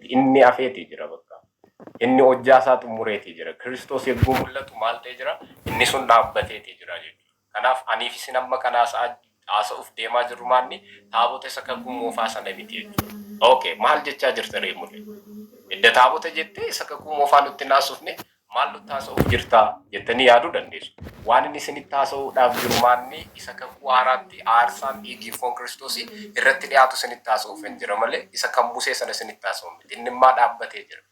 keessatti inni afeetii jira bakka. Inni hojjaa isaa xumureetii jira. Kiristoos yogguu mul'atu maal ta'ee jira? Inni sun dhaabbateetii jira jechuudha. Kanaaf aniif isin amma kanaas haasa'uuf deemaa jirru maanni taabota isa kakuu moofaa sana miti jechuudha. Okay, maal jechaa jirta reemule? Edda taabota jettee isa kakuu moofaa nutti naasufne maal nutti haasa'uuf jirtaa jettanii yaaduu dandeessu. Waan inni isinitti haasa'uudhaaf jiru maanni isa kakuu haaraatti aarsaan dhiigii foon Kiristoosii irratti dhiyaatu isinitti haasa'uuf hin jira malee isa kan Musee sana isinitti haasa'u miti. Inni immoo dhaabbatee jira.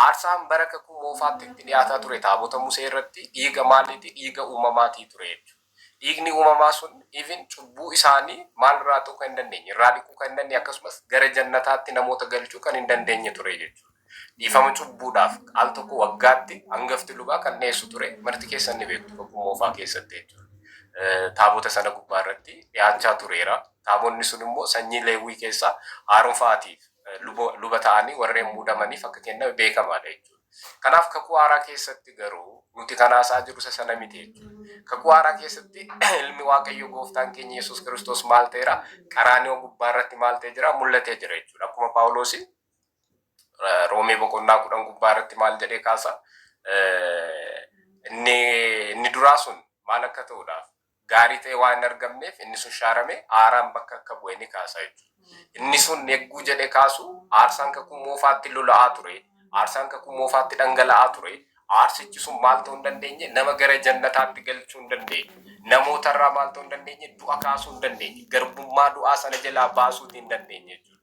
Aarsaan bara kakuu moofaatti itti dhiyaataa ture taabota Musee irratti dhiiga maaliiti? Dhiiga uumamaatii ture jechuudha. Dhiigni uumamaa sun even cubbuu isaanii maalirraa ta'uu kan hin dandeenye, irraa dhiquu kan hin dandeenye akkasumas gara jannataatti namoota galchuu kan hin dandeenye ture jechuudha. Dhiifama cubbuudhaaf al tokko waggaatti hangafti lubaa kan dhiyeessu ture. Marti keessan ni beektu kakuu moofaa keessatti jechuudha. Taabota sana gubbaa irratti dhiyaachaa tureera. Taabonni sun immoo sanyii Leewwii keessaa haaromfaatiif luba ta'anii warreen muudamaniif akka kennan beekamaadha jechuudha. Kanaaf kakuu haaraa keessatti garuu nuti kanaasaa jiru isa sana miti jechuudha. Kakuu haaraa keessatti ilmi Waaqayyo gooftaan keenya Yesuus Kiristoos maal ta'eera? Qaraanioo gubbaa irratti maal ta'ee jira? Mul'atee jira jechuudha. Akkuma Phaawulos Roomee boqonnaa 10 gubbaa irratti maal jedhee kaasa? Inni duraa sun maal akka ta'uudhaaf gaarii ta'e waan hin argamneef inni sun shaaramee aaraan bakka akka bu'e ni kaasa jechuudha. Inni sun yegguu jedhee kaasu aarsaan kakuu moofaatti lola'aa ture. Aarsaan kakuu moofaatti dhangala'aa ture. Aarsichi sun maal ta'uu hin dandeenye? Nama gara jannataatti galchuu hin dandeenye. Namootarraa maal ta'uu hin dandeenye? Du'a kaasuu hin dandeenye. Garbummaa du'aa sana jalaa baasuu hin dandeenye jechuudha.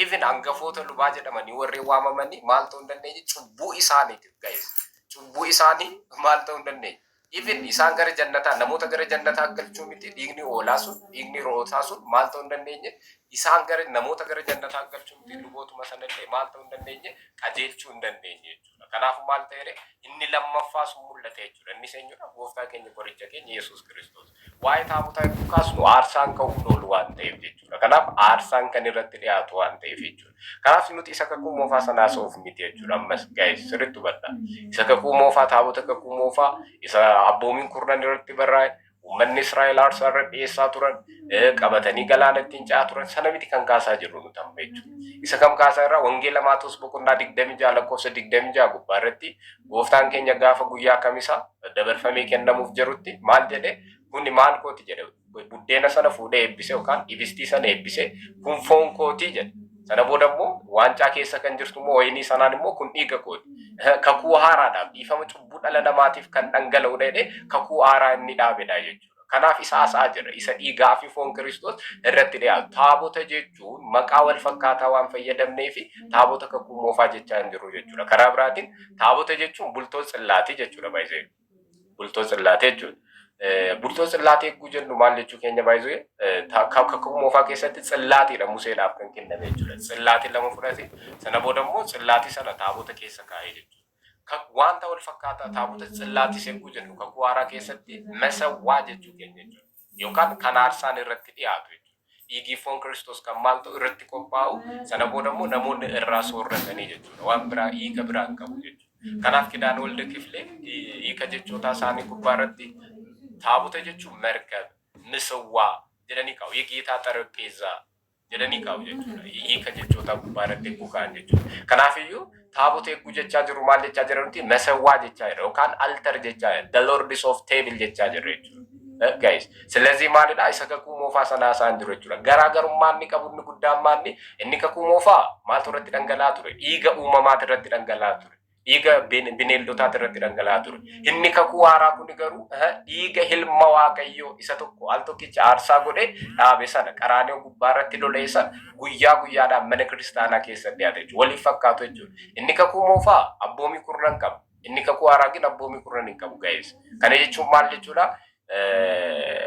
Even hangafoota lubaa jedhamanii warreen waamamanii maal ta'uu hin dandeenye? Cubbuu isaaniitiif guys. Cubbuu isaanii maal ta'uu hin dandeenye? Even isaan gara jannataa namoota gara jannataa galchuu miti dhiigni hoolaa sun dhiigni re'ootaa sun maal ta'uu hin dandeenye? Isaan gara namoota gara jannataa galchuu miti lubootuma sanallee maal ta'uu hin dandeenye? Qajeelchuu hin dandeenye jechuudha. Kanaaf maal ta'e inni lammaffaa sun mul'ate jechuudha. Inni eenyudha? Gooftaa keenya qoricha keenya Yesuus Kiristoos. Waa'ee taabotaa yommuu kaasnu aarsaan ka'uu oolu waan ta'eef jechuudha. Kanaaf aarsaan kan irratti dhiyaatu waan ta'eef jechuudha. Kanaaf nuti isa kakuu moofaa sanaa soof miti jechuudha. Ammas gaa'is sirriitti hubadhaa. Isa kakuu moofaa taabota kakuu moofaa isa abboomiin kurnan irratti barraa'e uummanni Israa'el aarsaa irra dhiyeessaa turan qabatanii galaana ittiin ce'aa turan sana miti kan kaasaa jirru nuti amma jechuudha. Isa kam kaasaa irraa wangeela Maatewos boqonnaa 26 lakkoofsa 26 gubbaa irratti gooftaan keenya gaafa guyyaa kamisaa dabarfamee kennamuuf jirutti maal jedhe? Kunni maal kooti jedhe? Buddeena sana fuudhee eebbise yookaan ibistii sana eebbise kun foon kootii jedhe. Sana booda immoo waancaa keessa kan jirtu immoo wayinii sanaan immoo kun dhiiga kooti. Kakuu haaraadhaaf dhiifama cubbuu dhala namaatiif kan dhangala'u dheedhe kakuu haaraa inni dhaabedha jechuudha. Kanaaf isa haasaa jira. Isa dhiigaa fi foon Kiristoos irratti dhiyaatu. Taabota jechuun maqaa wal fakkaataa waan fayyadamnee fi taabota kakuu moofaa jechaa hin jiru jechuudha. Karaa biraatiin taabota jechuun bultoo tsillaatii jechuudha baay'ee. Bultoo tsillaatii jechuudha. Bultoo tsillaatii eeguu jennu maal jechuu keenya baay'ee kakuu moofaa keessatti tsillaatiidha Museedhaaf kan kenname jechuudha. Tsillaatii lama fudhate sana booda immoo tsillaatii sana taabota keessa kaa'ee jechuudha. Wanta wal fakkaataa taabota tsillaatii eeguu jennu kakuu haaraa keessatti masawwaa jechuu keenya jechuudha. Yookaan kan aarsaan irratti dhiyaatu jechuudha. Dhiigii foon Kiristoos kan maal ta'u irratti qophaa'u sana booda immoo namoonni irraa soorratanii jechuudha. Waan biraa hiika biraa hin qabu jechuudha. Kanaaf Kidaan Walda Kiflee hiika jechoota isaanii gubbaa irratti taabota jechuun merkab misawwaa jedhanii kaa'u. Yegeetaa xarapheezaa jedhanii kaa'u jechuudha. Hiika jechoota gubbaa irratti eeguu ka'an jechuudha. Kanaafiyyuu taabota eeguu jechaa jiru maal jechaa jira nuti? Masawwaa jechaa jira yookaan altar jechaa jira. The Lords of Table jechaa jirra jechuudha. Guys, ስለዚህ ማለዳ isa kakuu moofaa sanaa isaan jiru jechuudha. Garaagarummaan inni qabu inni guddaan maanni inni kakuu moofaa maaltu irratti dhangala'aa ture? Dhiiga uumamaati irratti dhangala'aa ture. Dhiiga bineeldotaati irratti dhangala'aa ture. Inni kakuu haaraa kun garuu dhiiga ilma Waaqayyoo isa tokko al tokkicha aarsaa godhee dhaabe sana qaraanioo gubbaa irratti loleessa guyyaa guyyaadhaan mana kiristaanaa keessatti dhiyaate jechuudha. Waliif fakkaatu jechuudha. Inni kakuu moofaa abboomii kurnan qaba. Inni kakuu haaraa gin abboomii kurnan hin qabu guys. Kana jechuun maal jechuudha?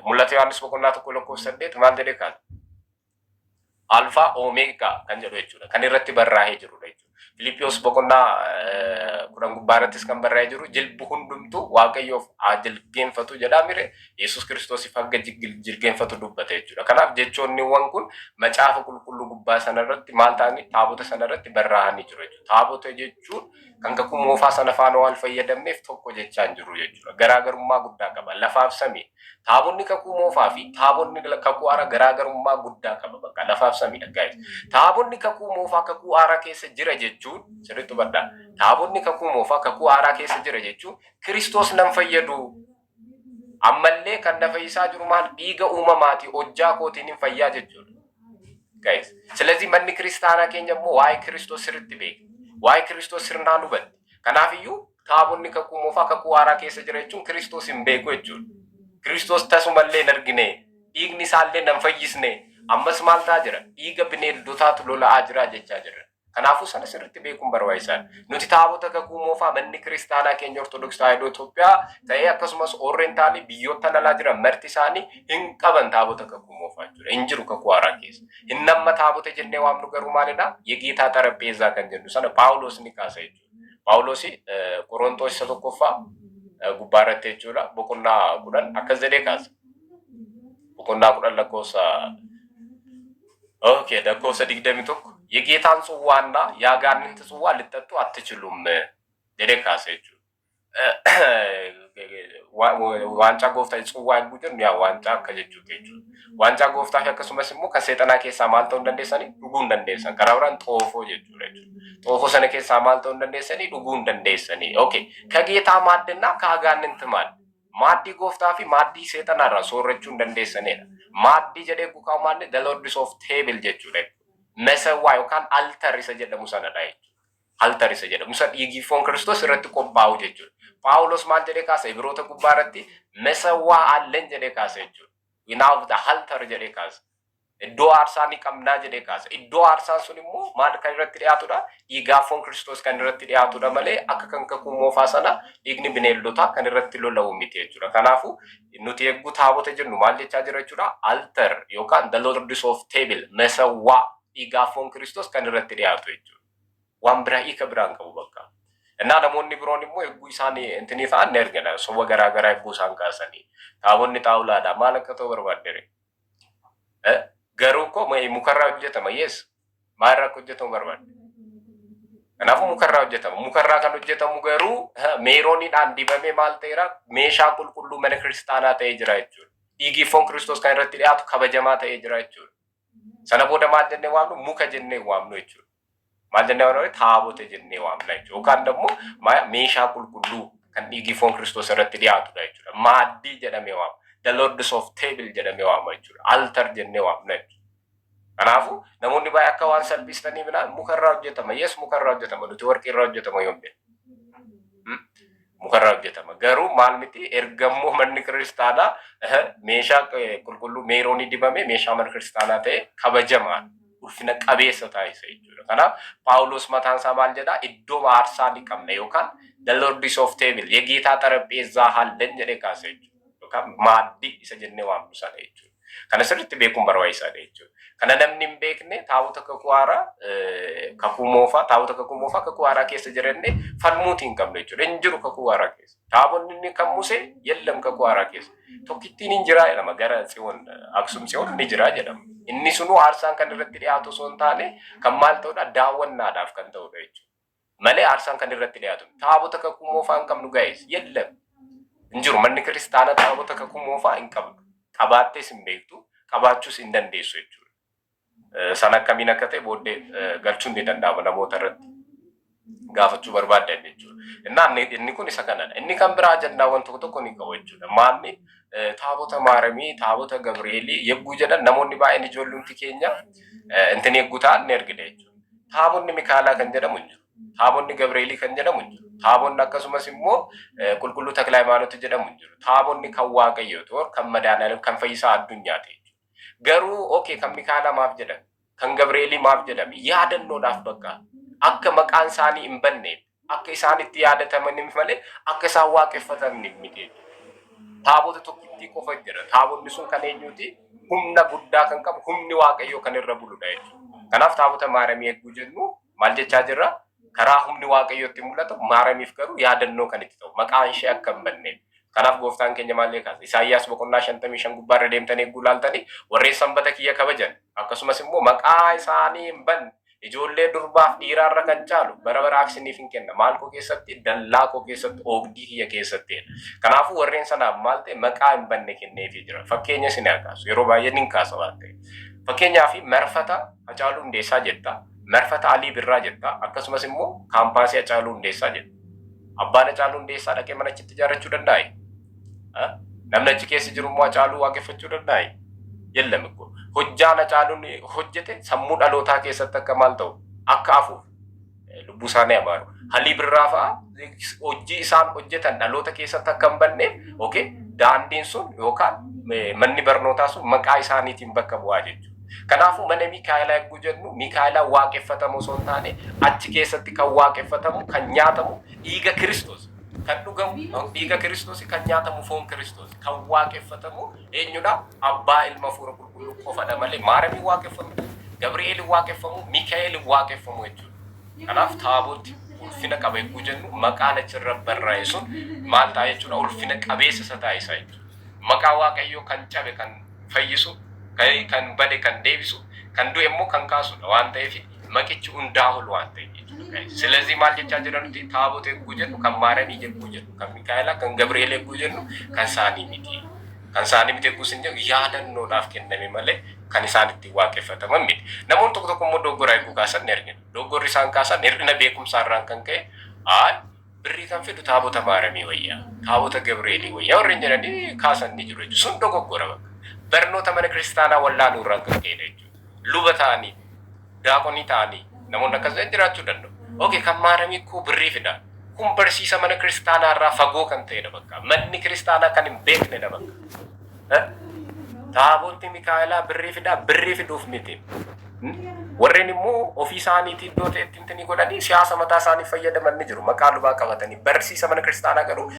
Mul'ata Yohaannis boqonnaa 1:8 maal jedhee kan alfaa omeegaa kan jedhu jechuudha. Kan irratti barraa'ee jirudha jechuudha. Filiippiyoos boqonnaa 10 gubbaa irrattis kan barraa'ee jiru jilbu hundumtuu Waaqayyoof jilbeenfatu jedhamire Yesuus Kiristoosiif hanga jilbeenfatu dubbate jechuudha. Kanaaf jechoonniiwwan kun macaafa qulqulluu gubbaa sana irratti maal ta'anii taabota sana irratti barraa'anii jiru jechuudha. Taabota jechuun kan kakuu moofaa sana faana waan fayyadamneef tokko jechaa hin jiru jechuudha. Garaagarummaa guddaa qaba. Lafaaf samii. Taabonni kakuu moofaa fi taabonni kakuu haaraa garaagarummaa guddaa qaba bakka lafaaf samiidha guys. Taabonni kakuu moofaa kakuu haaraa keessa jira jechuudha. jechuun sirriitti badda. Taabonni kakuu moofaa kakuu haaraa keessa jira jechuun Kiristoos nan fayyadu. Ammallee kan na fayyisaa jiru maal dhiiga uumamaati hojjaa kootiin hin fayyaa jechuudha. Guys, ስለዚህ manni kiristaanaa keenya immoo waa'ee Kiristoos sirriitti beeka. Waa'ee Kiristoos sirnaan hubate. Kanaafiyyuu taabonni kakuu moofaa kakuu haaraa keessa jira jechuun Kiristoos hin beeku jechuudha. Kiristoos tasumallee hin argine, dhiigni isaallee nan fayyisne, ammas maal ta'aa jira? Dhiiga bineeldotaatu lola'aa jira jechaa jira. Kanaafuu sana sirriitti beekuun barbaachisaadha. Nuti taabota kakuu moofaa manni kiristaanaa keenya Ortodoksii Tawaahidoo Itoophiyaa ta'ee akkasumas Orrentaalii biyyoota alaa jiran marti isaanii hin qaban taabota kakuu moofaa jechuudha. Hin jiru kakuu haaraa keessa. Inni amma taabota jennee waamnu garuu maalidha? Yegeetaa xarapheezaa kan jennu sana Paawulos ni kaasa jechuudha. Paawulos Qorontoos isa tokkoffaa gubbaa irratti jechuudha. Boqonnaa 10 akkas jedhee kaasa. Boqonnaa 10 lakkoofsa lakkoofsa 21 የጌታን ጽዋና የአጋንንት ጽዋ ልጠጡ አትችሉም jedhee kaasa jechuudha. Waancaa gooftaa ጽዋ hin jennu yaa waancaa akka jechuudha jechuudha. Waancaa gooftaa fi akkasumas immoo kan seexanaa keessaa maal ta'uu hin dandeessanii dhuguu hin dandeessan. Karaa biraan xoofoo jechuudha jechuudha. Xoofoo sana keessaa maal ta'uu hin dandeessanii dhuguu hin dandeessanii. Okay, ከጌታ ማዕድና ከአጋንንት ማዕድ gooftaa fi maaddii seexanaarraa soorrachuu hin dandeessanidha. Maaddii jedhee guukaa maalli the lords of table jechuudha. Mesawaa yookaan altar isa jedhamu sanadha jechuudha. Altar isa jedhamu san dhiigni foon Kiristoos irratti qophaa'u jechuudha. Paawulos maal jedhee kaasa Ibroota gubbaa irratti mesawaa allen jedhee kaasa jechuudha. We now the altar jedhee kaasa. Iddoo aarsaa ni qabnaa jedhee kaasa. Iddoo aarsaan sun immoo maal kan irratti dhiyaatudha? Dhiigaa foon Kiristoos kan irratti dhiyaatudha malee akka kan kakuu moofaa sana dhiigni bineeldotaa kan irratti lola'u miti jechuudha. Kanaafuu nuti eeguu taabota jennu maal jechaa jira jechuudha? Altar yookaan the lords of table mesawaa dhiigaa foon Kiristoos kan irratti dhiyaatu jechuudha. Waan biraa hiika biraan qabu bakka. Innaa namoonni biroon immoo eeguu isaanii intinii ta'an ni argina. Soba garaa garaa eeguu isaan kaasanii. Taabonni xaawulaadha. Maal akka ta'u barbaaddere? Garuu koo mukarraa hojjetama. Yes. Maalirraa akka hojjetamu barbaadde? Kanaafuu mukarraa hojjetama. Mukarraa kan hojjetamu garuu meerooniidhaan dibamee maal ta'eera? Meeshaa qulqulluu mana kiristaanaa ta'ee jira jechuudha. Dhiigni foon Kiristoos kan irratti dhiyaatu kabajamaa ta'ee jira jechuudha. Sana booda maal jennee waamnu? Muka jennee waamnu jechuudha. Maal jennee waamnu? Taabota jennee waamna jechuudha. Yookaan immoo meeshaa qulqulluu kan dhiigni foon Kiristoos irratti dhiyaatudha jechuudha. Maaddii jedhamee waamna. The lords of table jedhamee waamna jechuudha. Altar jennee waamna jechuudha. Kanaafuu namoonni baay'ee akka waan salphistanii binaan mukarraa hojjetama. Yes, mukarraa hojjetama. Nuti warqeerraa hojjetama yoom jenna. Mukarraa hojjetama. Garuu maal miti ergammoo manni kiristaanaa meeshaa qulqulluu meeroonii dibame meeshaa mana kiristaanaa ta'e kabajamaan ulfina qabeessa taasisa jechuudha. Kanaaf Paawulos mataan isaa maal jedhaa? Iddoo aarsaa ni qabna yookaan the lords of table yegeetaa xarapheezaa hallan jedhee kaasa jechuudha. Yookaan maaddii isa jennee waamnu sana jechuudha. Kana sirriitti beekuun barbaachisaadha jechuudha. Kana namni hin beekne taabota kakuu haaraa kakuu moofaa taabota kakuu moofaa kakuu haaraa keessa jirenne falmuutii hin qabne jechuudha. Hin jiru kakuu haaraa keessa. Taabonni inni kan Musee yellam kakuu haaraa keessa. Tokkittiin hin jiraa jedhama gara Tsiyoon Aksum Tsiyoon ni jiraa jedhama. Inni sunuu aarsaan kan irratti dhiyaatu osoo hin taane kan maal ta'udha? Daawwannaadhaaf kan ta'udha jechuudha. Malee aarsaan kan irratti dhiyaatu. Taabota kakuu moofaa hin qabnu gaa'es yellam. Hin jiru manni kiristaanaa taabota kakuu moofaa hin qabnu. Qabaattees hin beektu, qabaachuus hin dandeessu jechuudha. Sana akkamiin akka ta'e booddee galchuun ni danda'ama namoota irratti gaafachuu barbaaddan jechuudha. Inni kun isa kanadha. Inni kan biraa ajandaawwan tokko tokko ni qabu jechuudha. Maalni taabota Maaramii, taabota Gabreelii yegguu jedhan namoonni baay'een ijoollumti keenya intin yegguu ta'an ni argina jechuudha. Taabonni Mikaalaa kan jedhamu hin jiru. Taabonni Gabreelii kan jedhamu hin jiru. Taabonni akkasumas immoo qulqulluu Takla Hayimaanoot jedhamu hin jiru. Taabonni kan Waaqayyoo ta'u kan madaanaa kan fayyisaa addunyaa ta'e. Garuu okay kan Mikaalaa maaf jedhame? Kan Gabreelii maaf jedhame? Yaadannoodhaaf bakka akka maqaan isaanii hin banneef akka isaan itti yaadatamaniif malee akka isaan waaqeffataniif miti. Taabota tokkittii qofa jira. Taabonni sun kan eenyuti? Humna guddaa kan qabu humni Waaqayyoo kan irra buludha jechuudha. Kanaaf taabota Maaramii eeguu jennu maal jechaa jirra? Karaa humni Waaqayyootti mul'atu Maaramiif garuu yaadannoo kan itti ta'u maqaan ishee akka hin banneef. Kanaaf gooftaan keenya maal kaasa? Isaayyaas boqonnaa 55 gubbaarra deemtanii eeguu laaltanii warreen sanbata kiyya kabajan akkasumas immoo maqaa isaanii hin banne ijoollee durbaaf dhiiraarra kan caalu bara baraaf isiniif hin kenna. Maal koo keessatti? Dallaa koo keessatti, oogdii kiyya keessatti. Kanaafuu warreen sanaaf maal ta'e maqaa hin banne kenneefii jira. Fakkeenya isin kaasu yeroo baay'ee ni kaasa waan ta'e. Fakkeenyaaf marfata Hacaaluu Hundeessaa jetta. marfata Alii Birraa jetta akkasumas immoo kaampaasii Hacaaluu Hundeessaa jetta. Abbaan Hacaaluu Hundeessaa dhaqee mana achitti ijaarrachuu danda'e? Namni achi keessa jiru immoo Hacaaluu waaqeffachuu danda'e? Yellam ikko hojjaan Hacaaluun hojjete sammuu dhalootaa keessatti akka maal ta'u akka hafuuf lubbuu isaanii amaaru. Alii Birraa fa'a hojii isaan hojjetan dhaloota keessatti akka hin banneef daandiin sun yookaan manni barnootaa sun maqaa isaaniitiin bakka bu'aa jechuudha. Kanaafuu mana Miikaa'elaa eeguu jennu Miikaa'elaa waaqeffatamu osoo hin taane achi keessatti kan waaqeffatamu kan nyaatamu dhiiga Kiristoos kan dhugamu dhiiga Kiristoos kan nyaatamu foon Kiristoos kan waaqeffatamu eenyudha abbaa ilma hafuura qulqulluu qofadha malee Maariyaam waaqeffamu Gabri'eel waaqeffamu Miikaa'el waaqeffamu jechuudha. Kanaaf taabootti ulfina qaba eeguu jennu maqaan achirra barraa'e sun maal ta'a jechuudha ulfina qabeessa isa taa'isa jechuudha. Maqaa Waaqayyoo kan cabe kan fayyisu kan bade kan deebisu kan du'e immoo kan kaasudha waan ta'eef maqichi hundaa ol waan ta'eef jechuudha. Silazii maal jechaa jiranitti taabota eeguu jennu kan Maariyaamii eeguu jennu kan Miikaa'elaa kan Gabri'eel eeguu jennu kan isaanii miti. Kan isaanii miti eeguu sin jedhu yaadannoodhaaf kenname malee kan isaan itti waaqeffataman miti. Namoonni tokko tokko immoo dogoggora eeguu kaasan ni argina. Dogoggorri isaan kaasan hir'ina beekumsaarraan kan ka'e birrii kan fidu taabota Maariyaamii wayyaa taabota Gabri'eelii wayyaa warreen jedhanii kaasan ni jiru jechuudha. Sun dogoggora bakka. Barnoota mana kiristaanaa wallaaluu irraan kan ka'edha jechuudha. Luba ta'anii daaqonii ta'anii namoonni akkasuma jiraachuu danda'u. Kan Maariyaamii koo birrii fida. Kun barsiisa mana kiristaanaa irraa fagoo kan ta'edha bakka. Manni kiristaanaa kan hin beeknedha bakka. Taabonni Miikaa'elaa birrii fida birrii fiduuf miti. Warreen immoo ofii isaaniitii iddoo ta'etti godhanii siyaasa mataa isaanii fayyadaman ni jiru. Maqaa lubaa qabatanii barsiisa mana kiristaanaa garuu